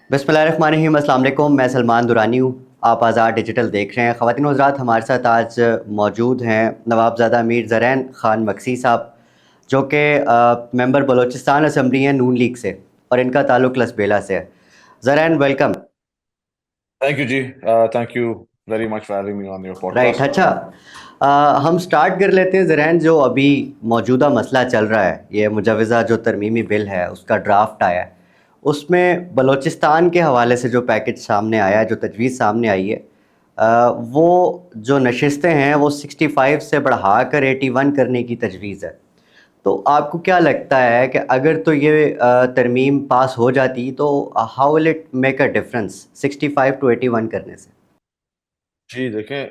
बिस्मिल्लाहिर्रहमानिर्रहीम, अस्सलाम वालेकुम। मैं सलमान दुरानी हूँ। आप आज़ाद डिजिटल देख रहे हैं। ख़वातीन और हज़रात, हमारे साथ आज मौजूद हैं नवाबज़ादा मीर ज़रैन ख़ान मकसी साहब, जो कि मेंबर बलूचिस्तान असम्बली हैं नून लीग से, और इनका ताल्लुक़ लसबेला से है। Zarain, welcome. Thank you ji. Thank you very much for having me on your right, podcast. अच्छा। हम स्टार्ट कर लेते हैं ज़रैन। जो अभी मौजूदा मसला चल रहा है, ये मुजवज़ा जो तरमीमी बिल है उसका ड्राफ्ट आया है, उसमें बलूचिस्तान के हवाले से जो पैकेज सामने आया है, जो तजवीज़ सामने आई है, वो जो नशिस्तें हैं वो 65 से बढ़ा कर 81 करने की तजवीज़ है। तो आपको क्या लगता है कि अगर तो ये तरमीम पास हो जाती तो how will it make a difference 65 to 81 करने से? जी देखें,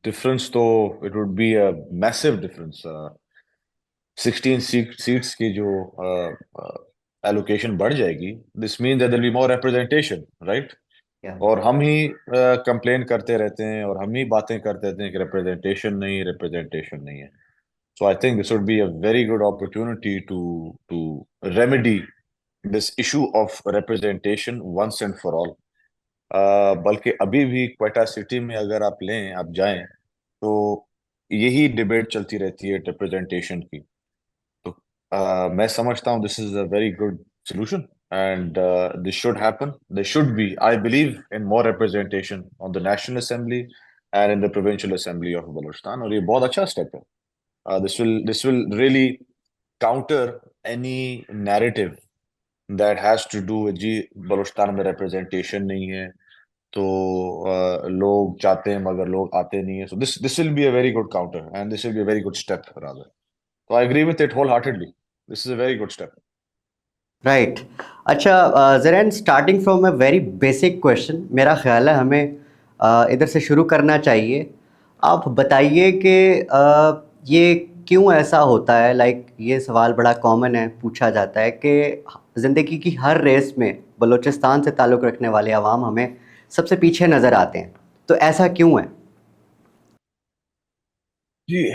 डिफरेंस तो it would be a massive difference. 16 seats की जो एलोकेशन बढ़ जाएगी, this mean that there will be more representation, right? क्या? और हम ही कंप्लेन करते रहते हैं और हम ही बातें करते रहते हैं कि रिप्रेजेंटेशन नहीं है। So I think this would be a very good opportunity to to remedy this issue of representation once and for all. बल्कि अभी भी क्वेटा सिटी में अगर आप लें, आप जाएं, तो यही डिबेट चलती रहती है रिप्रेजेंटेशन की। तो मैं समझता हूँ this is a very good solution and this should happen. There should be, I believe, in more representation on the National Assembly and in the Provincial Assembly of Balochistan, और ये बहुत अच्छा स्टेप है। This will really counter any narrative that has to do with जी बलूचिस्तान में representation नहीं है, तो लोग चाहते हैं मगर लोग आते नहीं है। So this will be a very good counter and this will be a very good step rather. तो I agree with it wholeheartedly. This is a very good step. Right. अच्छा, Zaran, starting from a very basic question, मेरा ख्याल है हमें इधर से शुरू करना चाहिए। आप बताइए कि ये क्यों ऐसा होता है? लाइक, ये सवाल बड़ा कॉमन है, पूछा जाता है कि ज़िंदगी की हर रेस में बलूचिस्तान से ताल्लुक़ रखने वाले अवाम हमें सबसे पीछे नज़र आते हैं। तो ऐसा क्यों है? जी,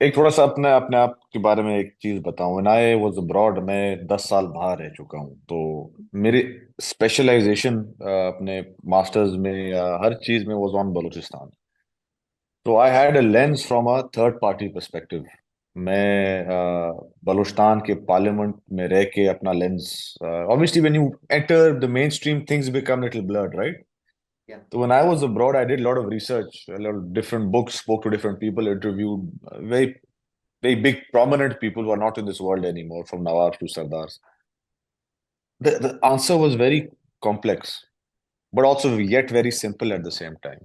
एक थोड़ा सा अपने अपने आप के बारे में एक चीज बताऊं। व्हेन आई वाज अब्रॉड, मैं 10 साल बाहर रह चुका हूं, तो मेरी स्पेशलाइजेशन अपने मास्टर्स में या हर चीज में वाज ऑन बलूचिस्तान। तो I had a lens from a third party perspective. मैं बलूचिस्तान के पार्लियामेंट में रह के अपना lens, obviously when you enter the mainstream things become little blurred, right? क्या? So when I was abroad, I did a lot of research, a lot of different books, spoke to different people, interviewed very, very big, prominent people who are not in this world anymore, from Nawabs to Sardars. The answer was very complex, but also yet very simple at the same time.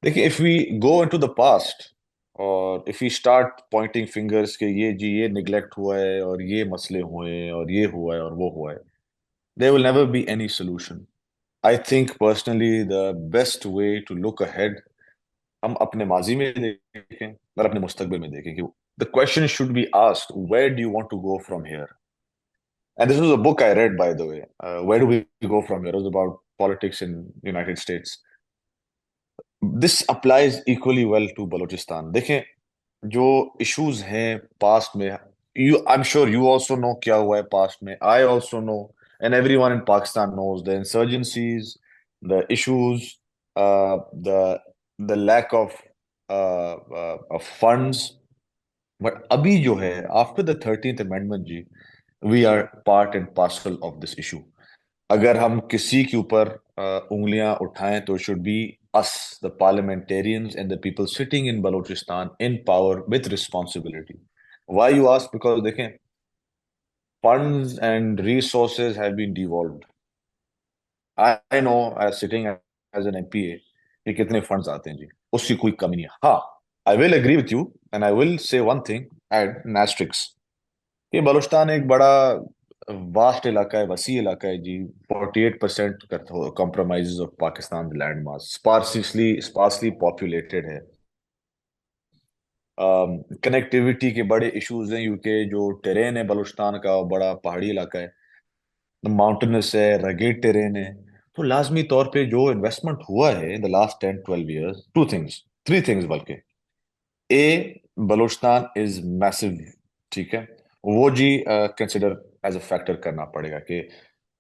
Like if we go into the past, or if we start pointing fingers कि ये neglect हुआ है और ये मसले हुए हैं और ये हुआ है और वो हुआ है, there will never be any solution. I think personally the best way to look ahead, हम अपने माजी में देखें और अपने मुस्तकबिल में देखें कि the question should be asked, where do you want to go from here? And this was a book I read, by the way. Where do we go from here? It was about politics in United States. This applies equally well to Balochistan. देखें, जो issues हैं past में, I'm sure you also know क्या हुआ है past में. I also know, and everyone in Pakistan knows the insurgencies, the issues, the lack of funds. But अभी जो है, after the 13th Amendment ji, we are part and parcel of this issue. अगर हम किसी के ऊपर उंगलियां उठाएं तो should be us, the parliamentarians and the people sitting in Balochistan in power with responsibility. Why you ask? Because देखें, funds and resources have been devolved. I know as sitting as an MPA कि कितने funds आते हैं जी, उसकी कोई कमी नहीं है। हाँ, I will agree with you and I will say one thing, add an asterisk, ये बलूचिस्तान एक बड़ा वास्ट इलाका है, वसी इलाका है जी। 48% compromises of Pakistan land mass, sparsely populated है। कनेक्टिविटी के बड़े इश्यूज हैं, यूके जो टेरेन है बलूचिस्तान का, वो बड़ा पहाड़ी इलाका है, माउंटेनस है, रगेड टेरेन है। तो लाजमी तौर पे जो इन्वेस्टमेंट हुआ है in the last 10-12 years, two things, three things बल्कि। ए, बलूचिस्तान इज मैसिव, ठीक है, वो जी कंसिडर एज अ फैक्टर करना पड़ेगा कि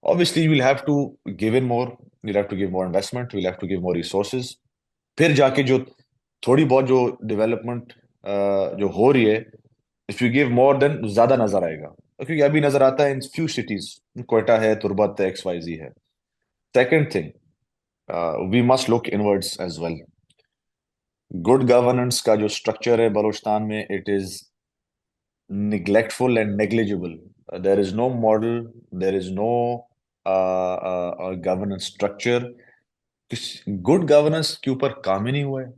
Obviously you will have to give in more, you'll have to give more investment, we'll have to give more resources, फिर जाके जो थोड़ी बहुत जो डेवलपमेंट जो हो रही है, if you give more than ज्यादा नजर आएगा, क्योंकि अभी नजर आता है इन फ्यू सिटीज, कोयटा है, तुर्बत है, XYZ है. Second thing, we must look inwards as well. Good governance का जो स्ट्रक्चर है बलूचिस्तान में, it is neglectful and negligible. There is no model, there is no governance structure. Good governance के ऊपर काम ही नहीं हुआ है.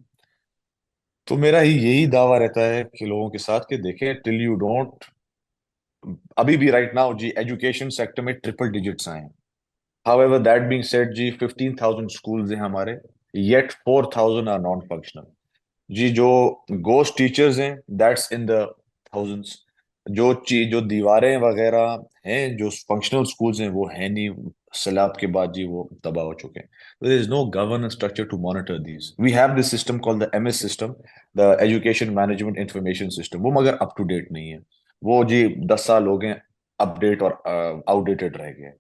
तो मेरा ही यही दावा रहता है कि लोगों के साथ कि देखें, टिल यू डोंट, अभी भी राइट नाउ जी एजुकेशन सेक्टर में ट्रिपल डिजिट्स आए हैं. हाउएवर दैट बीइंग सेड जी, 15,000 स्कूल्स हैं हमारे, येट 4,000 आर नॉन फंक्शनल. जी जो गोस्ट टीचर्स हैं, दैट्स इन द थाउजेंड्स. जो दीवारें वगैरह हैं, जो फंक्शनल स्कूल्स हैं, वो है नहीं. सैलाब के बाद जी वो तबाह हो चुके हैं. There is no governance structure to monitor these. We have this system called the MS system, the education management information system. वो मगर अप टू डेट नहीं है. वो जी 10 साल हो गए अपडेट और आउटडेटेड रह गए.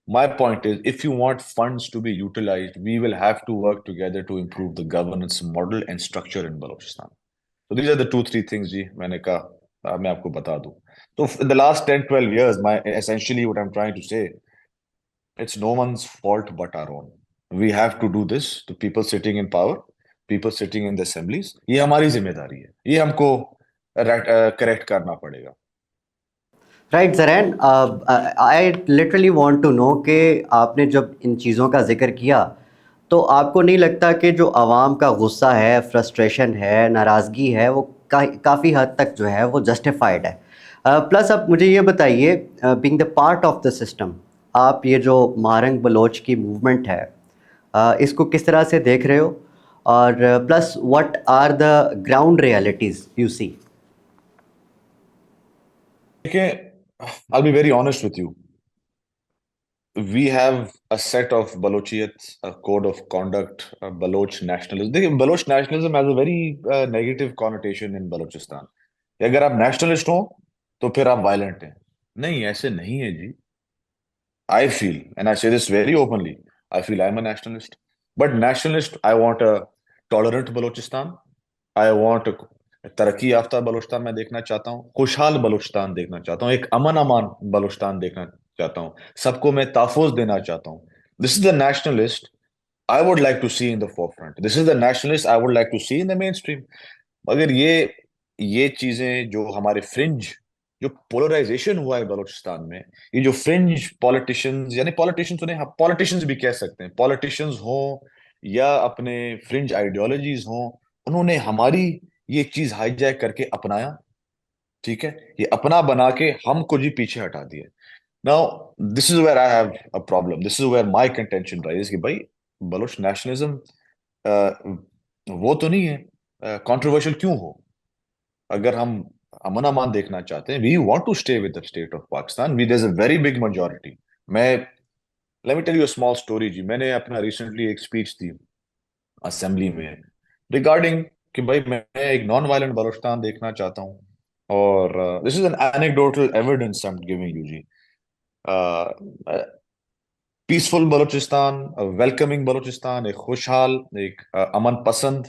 My point is, if you want funds to be utilized, we will have to work together to improve the governance model and structure in Balochistan. So these are the 2 3 things जी मैंने कहा मैं आपको बता दूं. So in the last 10 12 years, my essentially what I'm trying to say, it's no one's fault but our own. We have to do this to people sitting in power, people sitting in the assemblies. ये हमारी जिम्मेदारी है, ये हमको correct करना पड़ेगा. Right Zaran, I literally want to know कि आपने जब इन चीज़ों का जिक्र किया तो आपको नहीं लगता कि जो आवाम का गुस्सा है, फ्रस्ट्रेशन है, नाराज़गी है, वो काफ़ी हद तक जो है वो जस्टिफाइड है. प्लस अब मुझे ये बताइए, being the part of the system, आप ये जो महारंग बलोच की मूवमेंट है, इसको किस तरह से देख रहे हो, और plus what are the ground realities you see? देखिए, I'll be very honest with you. We have a set of Balochiyat, a code of conduct, a Baloch nationalism. देखिए, Baloch nationalism has a very negative connotation in Balochistan. कि अगर आप nationalist हो तो फिर आप violent हैं. नहीं, ऐसे नहीं है जी. I feel, and I say this very openly, I feel I'm a nationalist. But nationalist, I want a tolerant Balochistan. I want a तरक्की याफ्ता बलूचिस्तान मैं देखना चाहता हूँ, खुशहाल बलूचिस्तान देखना चाहता हूँ, एक अमन अमान बलूचिस्तान देखना चाहता हूँ, सबको मैं तहफ़्फ़ुज़ देना चाहता हूँ. This is the nationalist I would like to see in the forefront. This is the nationalist I would like to see in the mainstream. मगर ये चीजें जो हमारे फ्रिंज, जो पोलराइजेशन हुआ है बलूचिस्तान में, ये जो फ्रिंज पॉलिटिशियंस, यानी पॉलिटिशियंस उन्हें पॉलिटिशियंस भी कह सकते हैं, पॉलिटिशियंस हो या अपने फ्रिंज आइडियोलॉजीज हो, उन्होंने हमारी ये चीज हाईजैक करके अपनाया. ठीक है, ये अपना बना के हमको जी पीछे हटा दिया. Now this is where I have a problem, this is where my contention rise कि भाई बलूच नेशनलिज्म वो तो नहीं है, कंट्रोवर्शियल क्यों हो. अगर हम अमन अमान देखना चाहते हैं, we want to stay with the state of Pakistan, we there is a very big majority. मैं let me tell you a small story जी. मैंने अपना रिसेंटली एक स्पीच दी असेंबली में रिगार्डिंग कि भाई मैं एक नॉन वायलेंट बलूचिस्तान देखना चाहता हूँ. और this is an anecdotal evidence I am giving you जी. पीसफुल बलूचिस्तान, वेलकमिंग बलूचिस्तान, एक खुशहाल, एक अमन पसंद,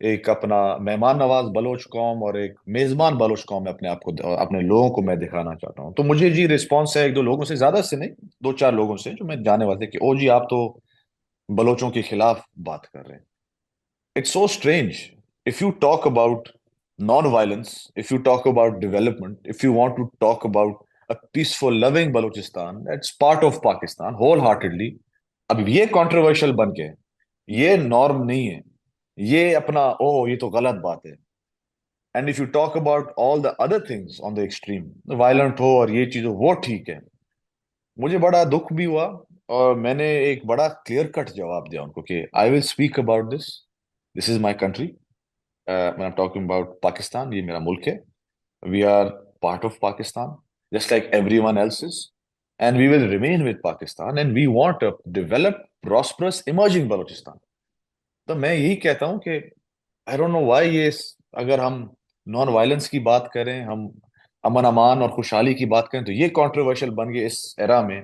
एक अपना मेहमान नवाज बलोच कौम और एक मेजबान बलोच कौम में अपने आप को, अपने लोगों को मैं दिखाना चाहता हूँ. तो मुझे जी रिस्पॉन्स है एक दो लोगों से, ज्यादा से नहीं, 2 4 लोगों से जो मैं जाने वाले थे, कि ओ जी आप तो बलोचों के खिलाफ बात कर रहे हैं. It's so strange. If you talk about non violence, if you talk about development, if you want to talk about a peaceful, loving Balochistan that's part of Pakistan wholeheartedly. अब ये कंट्रोवर्शियल बन के, ये नॉर्म नहीं है, ये अपना ओह ये तो गलत बात है. And if you talk about all the other things on the extreme, violent हो और ये चीज हो, वो ठीक है. मुझे बड़ा दुख भी हुआ और मैंने एक बड़ा क्लियर कट जवाब दिया उनको कि I will speak about this. This is my country. I am talking about Pakistan. ये मेरा मुल्क है. We are part of Pakistan, just like everyone else is, and we will remain with Pakistan. And we want a developed, prosperous, emerging Balochistan. तो मैं यही कहता हूँ कि आई डोंट नो व्हाई ये, अगर हम नॉन वायलेंस की बात करें, हम अमन अमान और खुशहाली की बात करें, तो ये कंट्रोवर्शियल बन गए इस एरा में.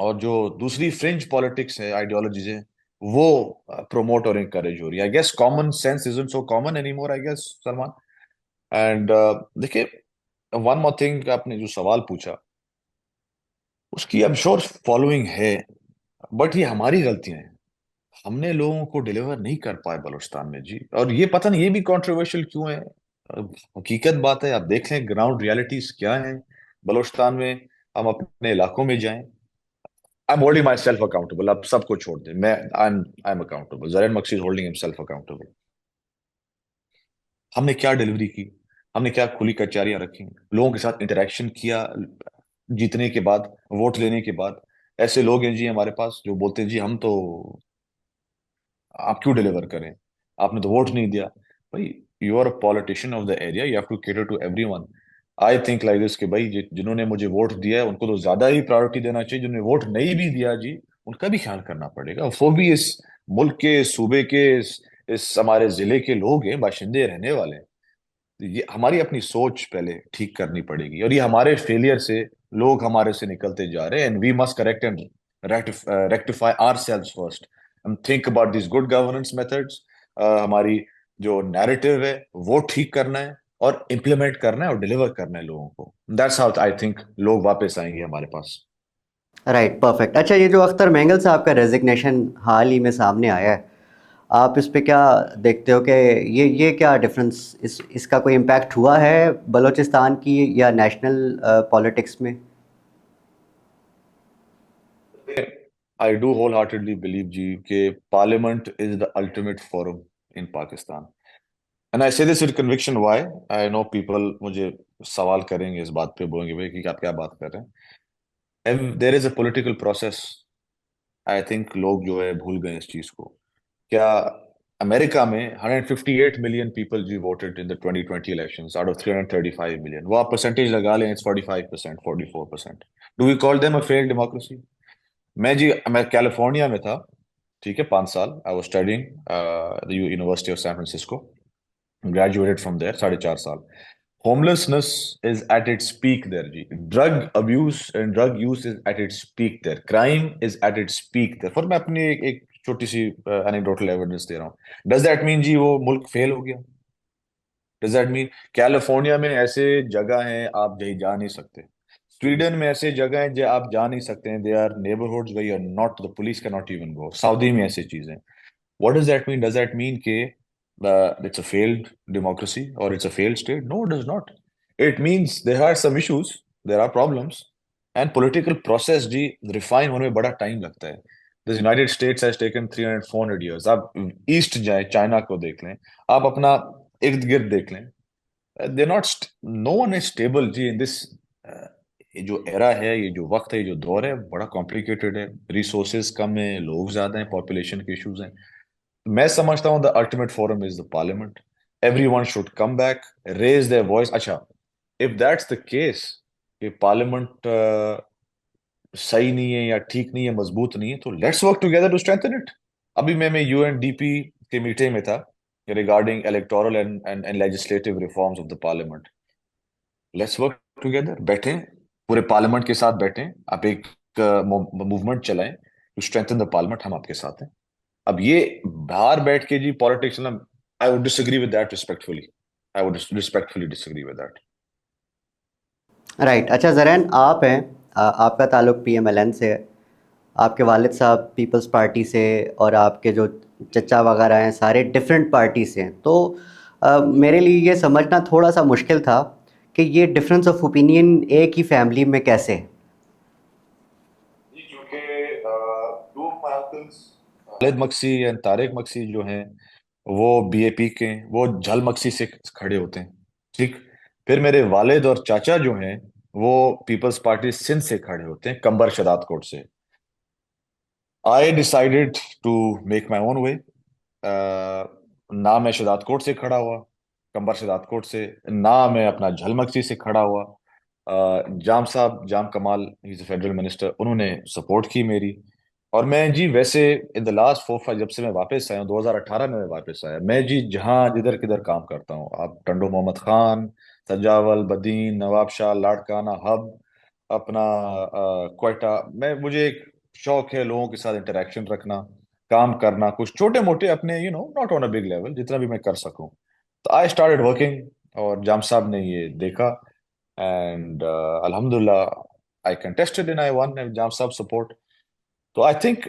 और जो दूसरी फ्रिंज पॉलिटिक्स है, आइडियोलॉजीज है, वो प्रमोट और encourage हो रही है। I guess common sense isn't so common any more, I guess, Salman. And देखिए, वन मोर थिंग, आपने जो सवाल पूछा उसकी आई एम श्योर फॉलोइंग है, बट ये हमारी गलतियां हैं। हमने लोगों को डिलीवर नहीं कर पाए बलूचिस्तान में जी। और ये पता नहीं, ये भी कंट्रोवर्शियल क्यों है। हकीकत बात है, आप देख लें ग्राउंड रियलिटीज क्या है बलूचिस्तान में। हम अपने इलाकों में जाएं। I am holding my self accountable, आप सबको छोड़ दें, मैं I am accountable, Zareen Maksi is holding himself accountable. हमने क्या डिलीवरी की, हमने क्या खुली कचहरियां रखी, लोगों के साथ इंटरेक्शन किया जीतने के बाद, वोट लेने के बाद। ऐसे लोग हैं जी हमारे पास जो बोलते हैं जी हम तो, आप क्यों डिलीवर करें, आपने तो वोट नहीं दिया। भाई, you are a politician of the area, you have to cater to everyone. I think like this कि भाई जिन्होंने मुझे वोट दिया है उनको तो ज्यादा ही प्रायोरिटी देना चाहिए, जिन्होंने वोट नहीं भी दिया जी उनका भी ख्याल करना पड़ेगा। वो भी इस मुल्क के, सूबे के, इस हमारे जिले के लोग हैं, बाशिंदे, रहने वाले हैं। ये हमारी अपनी सोच पहले ठीक करनी पड़ेगी, और ये हमारे फेलियर से लोग हमारे से निकलते जा रहे हैं, and we must correct and rectify ourselves first and think about this good governance methods. हमारी जो नैरेटिव है वो ठीक करना है, और इम्प्लीमेंट करना है, और डिलीवर करना है लोगों को। दैट्स हाउ आई थिंक लोग वापस आएंगे हमारे पास। Right, perfect. अच्छा, ये जो अख्तर मेंगल साहब का रेजिग्नेशन हाल ही में सामने आया है, आप इस पे क्या देखते हो कि ये क्या डिफरेंस, इसका कोई इम्पैक्ट हुआ है बलूचिस्तान की या नेशनल पॉलिटिक्स में? I do wholeheartedly believe जी कि parliament is the ultimate forum in Pakistan. And I say this with conviction, why I know people मुझे सवाल करेंगे इस बात पे, बोलेंगे भाई कि आप क्या बात कर रहे हैं। There is a political process. I think लोग जो है भूल गए इस चीज को। क्या अमेरिका में 158 मिलियन पीपल जी voted in the 2020 elections out of 335 million. वो आप परसेंटेज लगा लें, इट्स 45%, 44%। Do we call them a failed democracy? मैं कैलिफोर्निया में था, ठीक है, 5 साल। I was studying the University of San Francisco, graduated from there, 4.5 साल। Homelessness is at its peak there, ji. Drug abuse and drug use is at its peak there. Crime is at its peak there. For मैं अपनी एक छोटी सी anecdotal evidence दे रहा हूँ। Does that mean जी वो मुल्क fail हो गया? Does that mean कैलिफोर्निया में ऐसे जगह हैं आप कहीं जा नहीं सकते? स्वीडन में ऐसे जगह हैं जो आप जा नहीं सकते हैं, they are neighbourhoods where you are not, the police can not even go. Saudi में ऐसी चीजें। What does that mean? Does that mean कि it's a failed democracy or it's a failed state? No, it does not. It means there are some issues, there are problems, and political process ji refine होने में बड़ा time लगता है। The United States has taken 300, 400 years. आप east जाएं, China को देख लें, आप अपना इर्द गिर्द देख लें। They're not, no one is stable ji in this। ये जो एरा है, ये जो वक्त है, ये जो दौर है, बड़ा कॉम्प्लिकेटेड है। रिसोर्सेज कम है, लोग ज्यादा हैं, पॉपुलेशन के इश्यूज हैं। मैं समझता हूं the ultimate forum is the parliament. Everyone should come back, raise their voice. अच्छा, इफ दैट्स द केस कि पार्लियामेंट सही नहीं है या ठीक नहीं है, मजबूत नहीं है, तो let's work together to strengthen it. अभी मैं यूएनडीपी के मीटिंग में था regarding electoral and legislative reforms of the parliament. Let's work together, बैठें, पूरे पार्लियामेंट के साथ बैठें, आप एक मूवमेंट चलाएं टू स्ट्रेंथन द पार्लियामेंट। हम आपके साथ हैं। अब ये बाहर बैठ के जी पॉलिटिक्स ना, I would disagree with that respectfully. I would respectfully disagree with that. Right. अच्छा ज़रैन, आप हैं, आपका ताल्लुक़ पीएमएलएन से है, आपके वालिद साहब पीपल्स पार्टी से, और आपके जो चचा वगैरह हैं सारे डिफरेंट पार्टी से हैं। तो मेरे लिए ये समझना थोड़ा सा मुश्किल था कि ये डिफरेंस ऑफ ओपिनियन एक ही फैमिली में कैसे है? जी, क्योंकि to my uncles, Khalid Maksi and Tariq Maksi जो हैं, वो बीएपी के हैं, वो झल मक्सी से खड़े होते हैं, ठीक। फिर मेरे वालिद और चाचा जो हैं, वो पीपल्स पार्टी सिंध से खड़े होते हैं, कंबर शदाद कोट से। I decided to make my own way. ना मैं शदाद कोट से खड़ा हुआ, कंबर शदाद कोट से, ना मैं अपना झल मक्सी से खड़ा हुआ। जाम साहब, जाम कमाल, ही इज फेडरल मिनिस्टर, उन्होंने सपोर्ट की मेरी। और मैं जी वैसे इन द लास्ट 4-5, जब से मैं वापस आया हूँ, 2018 में मैं वापस आया, मैं जी जहाँ जिधर किधर काम करता हूँ, आप टंडो मोहम्मद खान, सजावल, बदीन, नवाब शाह, लाड़काना, हब, अपना क्वेटा, मैं मुझे एक शौक है लोगों के साथ इंटरेक्शन रखना, काम करना, कुछ छोटे मोटे अपने not on a big level, जितना भी मैं कर सकूं। तो आई स्टार्टेड वर्किंग, और जाम साहब ने ये देखा, एंड अल्हम्दुलिल्लाह आई कंटेस्टेड इन, आई वन जाम साहब सपोर्ट। तो आई थिंक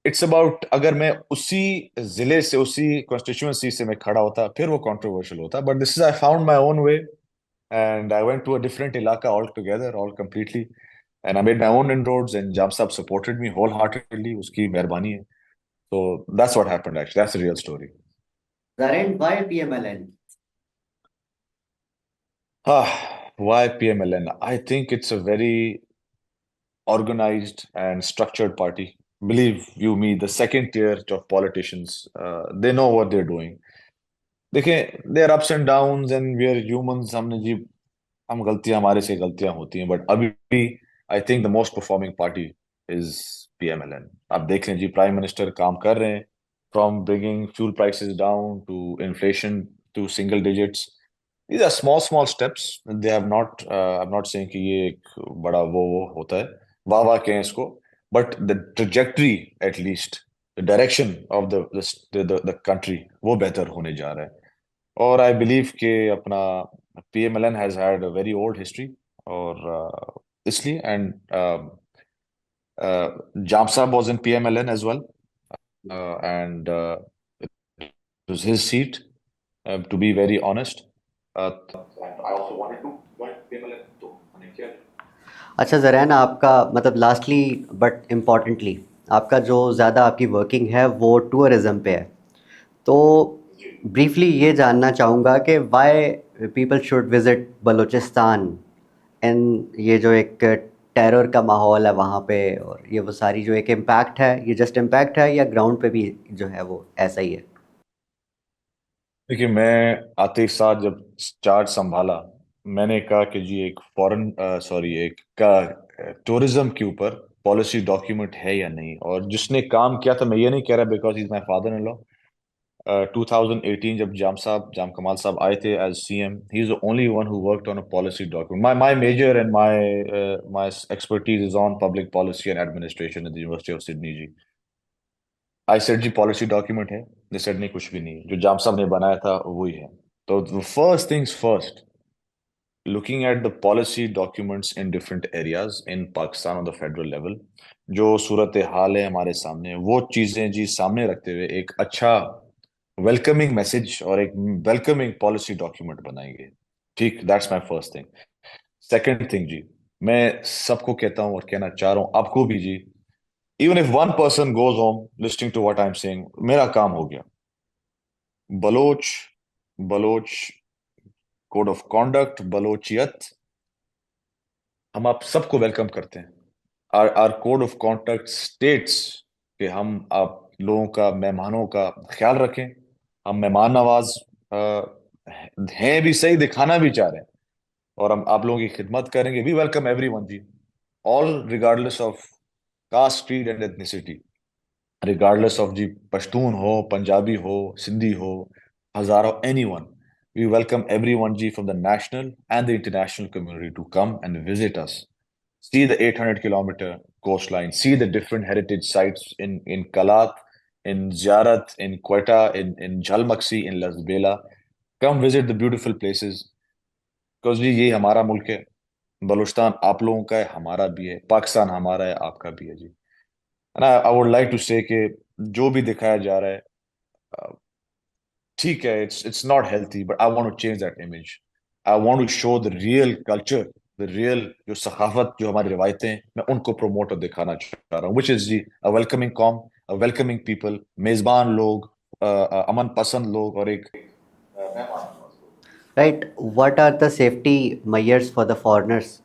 इट्स अबाउट, अगर मैं उसी जिले से, उसी कॉन्स्टिट्यूंसी से मैं खड़ा होता, फिर वो कंट्रोवर्शियल होता, but this is, I found my own way, and I went to a different इलाका altogether, all completely, and I made my own inroads, and Jam साहब सपोर्टेड मी होल हार्टेडली, उसकी मेहरबानी है। So that's what happened actually. That's the real story. Zareen, why PMLN? Why PMLN? I think it's a very organized and structured party. Believe you me, the second tier of politicians, they know what they're doing. देखें, there are ups and downs and we are humans. हमने जी, हम गलतियां, हमारे से गलतियां होती हैं, but अभी भी I think the most performing party is PMLN. आप देख लें जी, प्राइम मिनिस्टर काम कर रहे हैं, from bringing fuel prices down to inflation to single digits. these are small small steps, they have not I'm not saying कि ये एक बड़ा वो होता है, वाह वाह कहें इसको, but the trajectory at least, the direction of the country वो बेहतर होने जा रहा है। और आई बिलीव कि अपना PMLN has had a very old history, और इसलिए, and Jam Sahab was in PMLN as well, and it was his seat, to be very honest. And I also wanted to join PMLN, तो मैंने किया। अच्छा ज़रैन, आपका मतलब लास्टली बट इम्पॉर्टेंटली, आपका जो ज़्यादा आपकी वर्किंग है वो टूरिज़्म पे है। तो ब्रीफली ये जानना चाहूँगा कि why people should visit Balochistan, and ये जो एक टेरर का माहौल है वहाँ पे, और ये वो सारी जो एक इम्पैक्ट है, ये जस्ट इम्पैक्ट है या ग्राउंड पे भी जो है वो ऐसा ही है? देखिए, मैं आते ही साथ जब चार्ज संभाला, मैंने कहा कि जी एक फॉरेन, सॉरी, एक का टूरिज्म के ऊपर पॉलिसी डॉक्यूमेंट है या नहीं। और जिसने काम किया था, मैं ये नहीं कह रहा because he is my father in law, 2018 जब जाम कमाल साहब आए थे as CM, he is the only one who worked on a policy document. My major and my expertise is on public policy and administration at the University of Sydney जी। I said जी policy document है, they said नहीं कुछ भी नहीं है, जो जाम साहब ने बनाया था वही है। तो first things first, looking at the policy documents in different areas in Pakistan on the federal level, जो सूरत हाल है हमारे सामने, वो चीजें जी सामने रखते हुए एक अच्छा वेलकमिंग मैसेज और एक वेलकमिंग पॉलिसी डॉक्यूमेंट बनाएंगे। ठीक, that's my first thing. Second thing जी, मैं सबको कहता हूँ और कहना चाह रहा हूँ आपको भी जी, even if one person goes home listening to what I am saying, मेरा काम हो गया। Baloch, Baloch code of conduct, Balochiyat, हम आप सबको वेलकम करते हैं। Our code of conduct states कि हम आप लोगों का, मेहमानों का ख्याल रखें। हम मेहमान नवाज हैं भी सही, दिखाना भी चाह रहे हैं, और हम आप लोगों की खिदमत करेंगे। वी वेलकम एवरीवन जी, all regardless of caste, creed and ethnicity, regardless of जी पश्तून हो, पंजाबी हो, सिंधी हो, हजारों, anyone. We welcome everyone G from the national and the international community to come and visit us. See the 800-kilometer coastline, see the different heritage sites in Kalat, in Ziarat, in Quetta, in Jhalmaksi, in Lasbela. Come visit the beautiful places. Because जी ये हमारा मुल्क है, बलूचिस्तान आप लोगों का है, हमारा भी है, पाकिस्तान हमारा है, आपका भी है जी। And I would like to say कि जो भी दिखाया जा रहा है, ठीक है, it's not healthy, but I want to change that image. I want to show the real culture, the real जो सखाफत, जो हमारी रिवायतें हैं, मैं उनको प्रमोट और दिखाना चाह रहा हूँ, which is ji a welcoming calm, a welcoming people, मेजबान लोग, अमन पसंद लोग, और एक मेहमान नवाज लोग। Right. What are the safety measures for the foreigners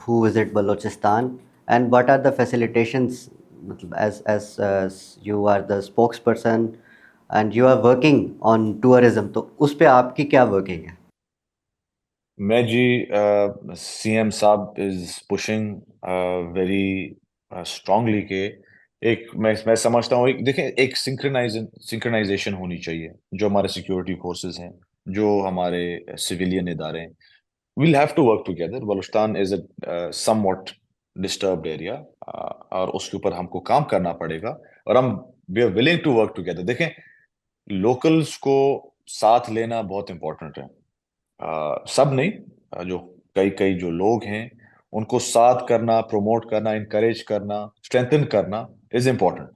who visit Balochistan, and what are the facilitations? मतलब as you are the spokesperson and you are working on tourism, तो उस पे आपकी क्या वर्किंग है? मैं जी, सीएम साहब इज पुशिंग वेरी स्ट्रांगली के एक, मैं समझता हूँ, एक देखें, एक सिंक्रोनाइजेशन होनी चाहिए, जो हमारे सिक्योरिटी फोर्सेस हैं, जो हमारे सिविलियन इदारे हैं, we'll have to work together. Baluchistan is a somewhat disturbed area. और उसके ऊपर हमको काम करना पड़ेगा, और हम we are willing to work together. देखें, लोकल्स को साथ लेना बहुत इंपॉर्टेंट है। सब नहीं, जो कई कई जो लोग हैं उनको साथ करना, प्रमोट करना, इनकरेज करना, स्ट्रेंथन करना is important.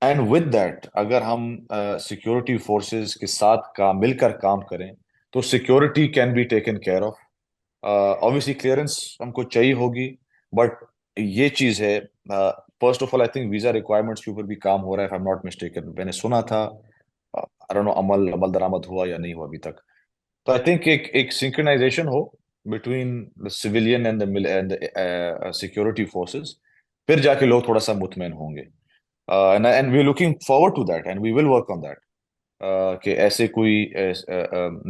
And with that, अगर हम सिक्योरिटी फोर्सेस के साथ मिलकर काम करें तो security can be taken care of. Obviously clearance हमको चाहिए होगी, बट ये चीज है, first of all I think visa requirements के ऊपर भी काम हो रहा है, if I am not mistaken, मैंने सुना था। आई डोंट नो अमल दरामद हुआ या नहीं हुआ अभी तक। तो आई थिंक एक सिंक्रोनाइजेशन हो between the civilian and the security forces, फिर जाके लोग थोड़ा सा मुतमईन होंगे। And we are looking forward to that and we will work on that, कि ऐसे कोई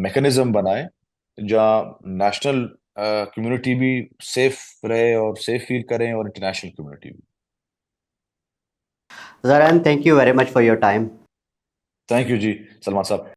मैकेनिज्म बनाए जहाँ नेशनल कम्युनिटी भी सेफ रहे और सेफ फील करें, और इंटरनेशनल कम्युनिटी भी। Zaran, thank you very much for your time. Thank you जी सलमान साहब।